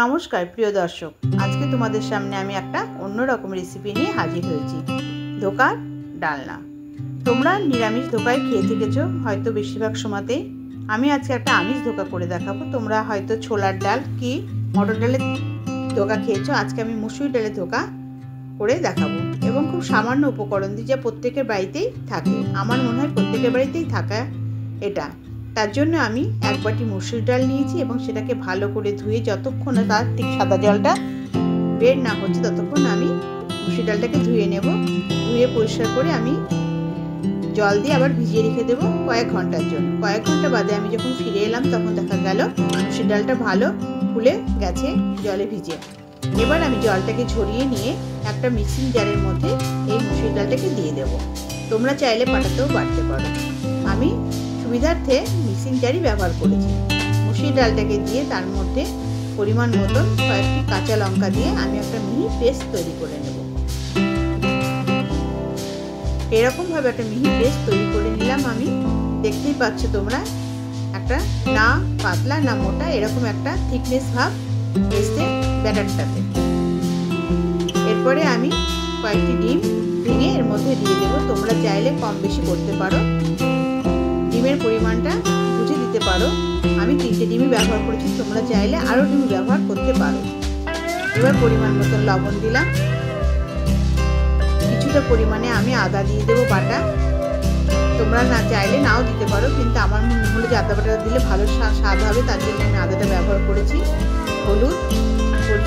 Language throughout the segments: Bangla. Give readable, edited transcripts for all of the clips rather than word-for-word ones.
নমস্কার প্রিয় দর্শক, আজকে তোমাদের সামনে আমি একটা অন্যরকম রেসিপি নিয়ে হাজির হয়েছি। ধোকার ডালনা। তোমরা নিরামিষ ধোকায় খেয়ে থেকেছো হয়তো বেশিরভাগ সময়তেই। আমি আজকে একটা আমিষ ধোকা করে দেখাবো। তোমরা হয়তো ছোলার ডাল কি মটর ডালের ধোকা খেয়েছো, আজকে আমি মুসুরি ডালের ধোকা করে দেখাবো এবং খুব সামান্য উপকরণ দিয়ে, যা প্রত্যেকের বাড়িতেই থাকে। আমার মনে হয় প্রত্যেকের বাড়িতেই থাকা এটা। তার জন্য আমি এক বাটি মুসুর ডাল নিয়েছি এবং সেটাকে ভালো করে ধুয়ে যতক্ষণ না তার ঠিক সাদা জলটা বের না হচ্ছে ততক্ষণ আমি মুসুর ডালটাকে ধুয়ে নেব। ধুয়ে পরিষ্কার করে আমি জল দিয়ে আবার ভিজিয়ে রেখে দেবো কয়েক ঘন্টার জন্য। কয়েক ঘন্টা বাদে আমি যখন ফিরে এলাম তখন দেখা গেল মুসুর ডালটা ভালো ফুলে গেছে জলে ভিজে। এবার আমি জলটাকে ঝরিয়ে নিয়ে একটা মিক্সিং জারের মধ্যে এই মুসুর ডালটাকে দিয়ে দেবো। তোমরা চাইলে পাটাতেও বাটতে পারো। আমি সুবিধার্থে মিক্সিং জারই ব্যবহার করেছি। মুসুর ডালটাকে দিয়ে তার মধ্যে পরিমাণ মতন কয়েকটি কাঁচা লঙ্কা দিয়ে আমি একটা মিহি পেস্ট তৈরি করে নেব। এরকমভাবে একটা মিহি পেস্ট তৈরি করে নিলাম আমি। দেখতেই পাচ্ছ তোমরা, একটা না পাতলা না মোটা, এরকম একটা থিকনেস ভাব পেস্টের ব্যাটারটাতে। এরপরে আমি কয়েকটি ডিম ভেঙে এর মধ্যে দিয়ে দেবো। তোমরা চাইলে কম বেশি করতে পারো, ডিমের পরিমাণটা বুঝে দিতে পারো। আমি 3টে ডিমই ব্যবহার করেছি, তোমরা চাইলে আরও ডিম ব্যবহার করতে পারো। এবার পরিমাণ মতো লবণ দিলাম। কিছুটা পরিমাণে আমি আদা দিয়ে দেবো বাটা। তোমরা না চাইলে নাও দিতে পারো, কিন্তু আমার মনে হলো যে আদা বাটা দিলে ভালো স্বাদ হবে, তার জন্য আমি আদাটা ব্যবহার করেছি। হলুদ,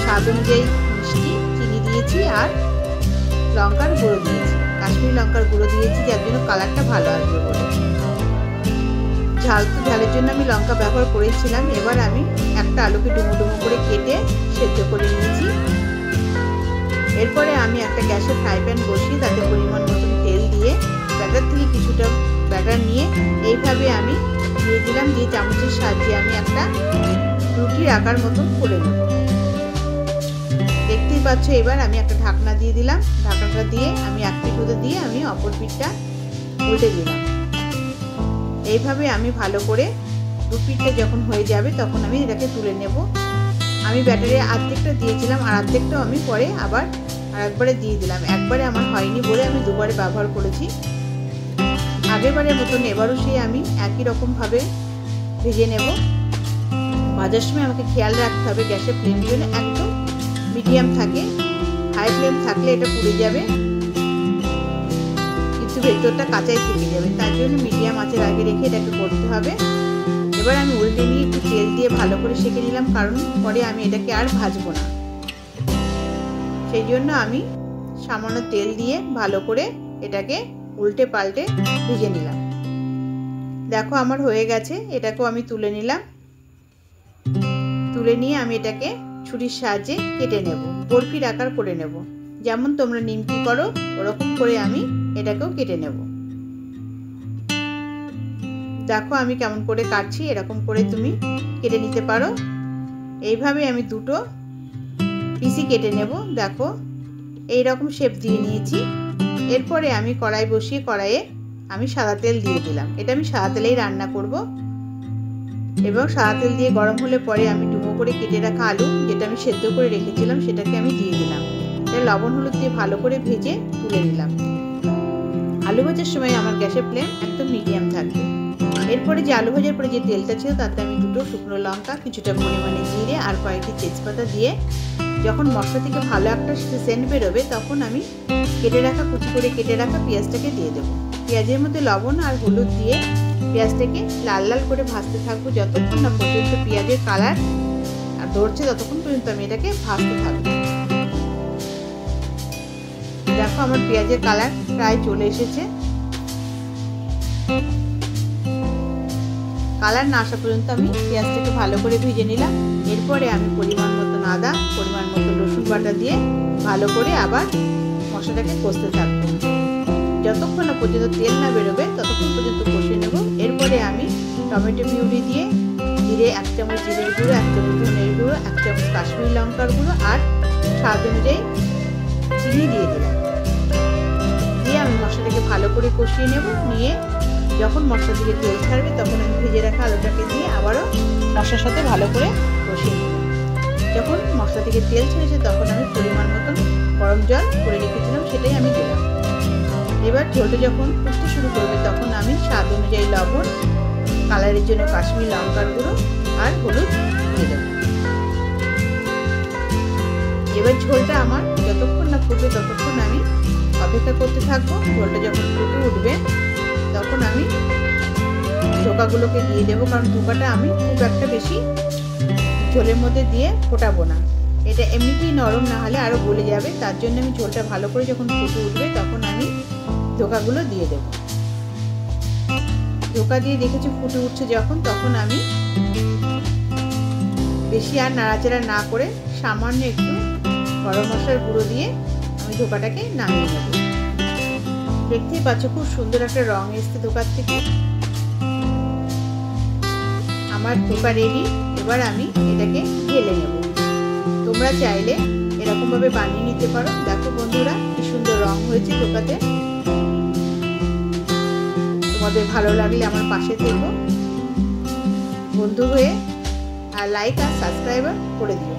স্বাদ অনুযায়ী মিষ্টি, চিনি দিয়েছি আর লঙ্কার গুঁড়ো দিয়েছি, কাশ্মীরি লঙ্কার গুঁড়ো দিয়েছি, যার জন্য কালারটা ভালো আসবে বলে। ঝালের জন্য আমি লঙ্কা ব্যবহার করেছিলাম। এবার আমি একটা আলুকে ডুমো ডুমো করে কেটে সেদ্ধ করে নিয়েছি। এরপরে আমি একটা গ্যাসে ফ্রাই প্যান বসিয়ে তাতে পরিমাণ মতন তেল দিয়ে ব্যাটার থেকে কিছুটা ব্যাটার নিয়ে এইভাবে আমি দিয়ে দিলাম। দিয়ে চামচের সাহায্যে আমি একটা রুটির আকার মতন করে নেব। দেখতেই পাচ্ছ। এবার আমি একটা ঢাকনা দিয়ে দিলাম। ঢাকনাটা দিয়ে আমি এক পিঠ দিয়ে আমি অপর পিঠটা উল্টে দিলাম। এইভাবে আমি ভালো করে দু পিঠটা যখন হয়ে যাবে তখন আমি এটাকে তুলে নেব। আমি ব্যাটারে অর্ধেকটা দিয়েছিলাম আর অর্ধেকটাও আমি পরে আবার আরেকবারে দিয়ে দিলাম। একবারে আমার হয়নি বলে আমি দুবারে ব্যবহার করেছি। আগেরবারের মতন এবারও সেই আমি একই রকমভাবে ভেজে নেব। ভাজার সময় আমাকে খেয়াল রাখতে হবে গ্যাসের ফ্লেম যেন একদম মিডিয়াম থাকে। হাই ফ্লেম থাকলে এটা পুড়ে যাবে, কিন্তু ভেতরটা কাঁচাই থেকে যাবে। তার জন্য মিডিয়াম আঁচের আগে রেখে এটাকে করতে হবে। এবার আমি উল্টে নিয়ে একটু তেল দিয়ে ভালো করে সেঁকে নিলাম, কারণ পরে আমি এটাকে আর ভাজবো না। সেই জন্য আমি সামান্য তেল দিয়ে ভালো করে এটাকে উল্টে পাল্টে ভেজে নিলাম। দেখো আমার হয়ে গেছে। এটাকেও আমি তুলে নিলাম। তুলে নিয়ে আমি এটাকে ছুরির সাহায্যে কেটে নেব, বরফির আকার করে নেব। যেমন তোমরা নিমকি করো ওরকম করে আমি এটাকেও কেটে নেব। দেখো আমি কেমন করে কাটছি, এরকম করে তুমি কেটে নিতে পারো। এইভাবে আমি দুটো পিসি কেটে নেব। দেখো এইরকম শেপ দিয়ে নিয়েছি। এরপরে আমি কড়াই বসিয়ে কড়াইয়ে আমি সাদা তেল দিয়ে দিলাম। এটা আমি সাদা তেলেই রান্না করব। এবং সাদা তেল দিয়ে গরম হলে পরে আমি ডুমো করে কেটে রাখা আলু, যেটা আমি সেদ্ধ করে রেখেছিলাম, সেটাকে আমি দিয়ে দিলাম। এটা লবণ হলুদ দিয়ে ভালো করে ভেজে তুলে নিলাম। আলু ভাজার সময় আমার গ্যাসের ফ্লেম একদম মিডিয়াম থাকবে। এরপরে যে আলু ভাজার পরে যে তেলটা ছিল তাতে আমি দুটো শুকনো লঙ্কা, কিছুটা পরিমাণে জিরে আর কয়েকটি তেজপাতা দিয়ে যখন মশলা থেকে ভালো একটা সেন্ট বেরোবে তখন আমি কুচি করে কেটে রাখা পেঁয়াজটাকে দিয়ে দেবো। পেঁয়াজের মধ্যে লবণ আর হলুদ দিয়ে পেঁয়াজটাকে লাল লাল করে ভাজতে থাকবো যতক্ষণ না পর্যন্ত পেঁয়াজের কালার আর ধরছে, ততক্ষণ পর্যন্ত আমি এটাকে ভাজতে থাকবো। দেখো আমার পেঁয়াজের কালার প্রায় চলে এসেছে। কালার না আসা পর্যন্ত আমি পেঁয়াজটাকে ভালো করে ভেজে নিলাম। এরপরে আমি পরিমাণ মতন আদা, পরিমাণ মতো রসুন বাটা দিয়ে ভালো করে আবার মশলাটাকে কষতে থাকবো যতক্ষণ না পর্যন্ত তেল না বেরোবে, ততক্ষণ পর্যন্ত কষে নেব। এরপরে আমি টমেটো পিউরি দিয়ে জিরে 1 চামচ, জিরের গুঁড়ো 1 চামচ, ধনের গুঁড়ো 1 চামচ, কাশ্মীরি লঙ্কার গুঁড়ো আর স্বাদ অনুযায়ী চিনি দিয়ে দিলাম। দিয়ে আমি মশলাটাকে ভালো করে কষিয়ে নেব। নিয়ে যখন মশলা থেকে তেল ছাড়বে তখন আমি ভেজে রাখা আলুটাকে দিয়ে আবারও মশলার সাথে ভালো করে কষিয়ে নেব। যখন মশলা থেকে তেল ছেড়েছে তখন আমি পরিমাণ মতন গরম জল করে রেখেছিলাম, সেটাই আমি দিলাম। এবার ঝোলটা যখন ফুটতে শুরু করবে তখন আমি স্বাদ অনুযায়ী লবণ, কালারের জন্য কাশ্মীরি লঙ্কার গুঁড়ো আর হলুদ দিয়ে দেবো। এবার ঝোলটা আমার যতক্ষণ না ফুটবে ততক্ষণ আমি অপেক্ষা করতে থাকবো। ঝোলটা যখন ফুটে উঠবে তখন আমি ধোকাগুলোকে দিয়ে দেবো, কারণ ধোকাটা আমি খুব একটা বেশি ঝোলের মধ্যে দিয়ে ফোটাবো না, এটা এমনিতেই নরম, না হলে আরও গলে যাবে। তার জন্য আমি ঝোলটা ভালো করে যখন ফুটে উঠবে তখন আমি ধোকাগুলো দিয়ে দেবো। ধোকা দিয়ে দেখেছি ফুটে উঠছে যখন, তখন আমি বেশি আর নাড়াচাড়া না করে সামান্য একটু গরম মশলার গুঁড়ো দিয়ে আমি ধোকাটাকে নামিয়ে নেব। দেখতেই পাচ্ছ খুব সুন্দর একটা রং এসছে ধোকার থেকে। আমার ধোকা রেডি। এবার আমি এটাকে ঢেলে নেব। তোমরা চাইলে এরকমভাবে বানিয়ে নিতে পারো। দেখো বন্ধুরা কি সুন্দর রং হয়েছে ধোকাতে। তোমাদের ভালো লাগলে আমার পাশে থেকো বন্ধু হয়ে, আর লাইক আর সাবস্ক্রাইব করে দিও।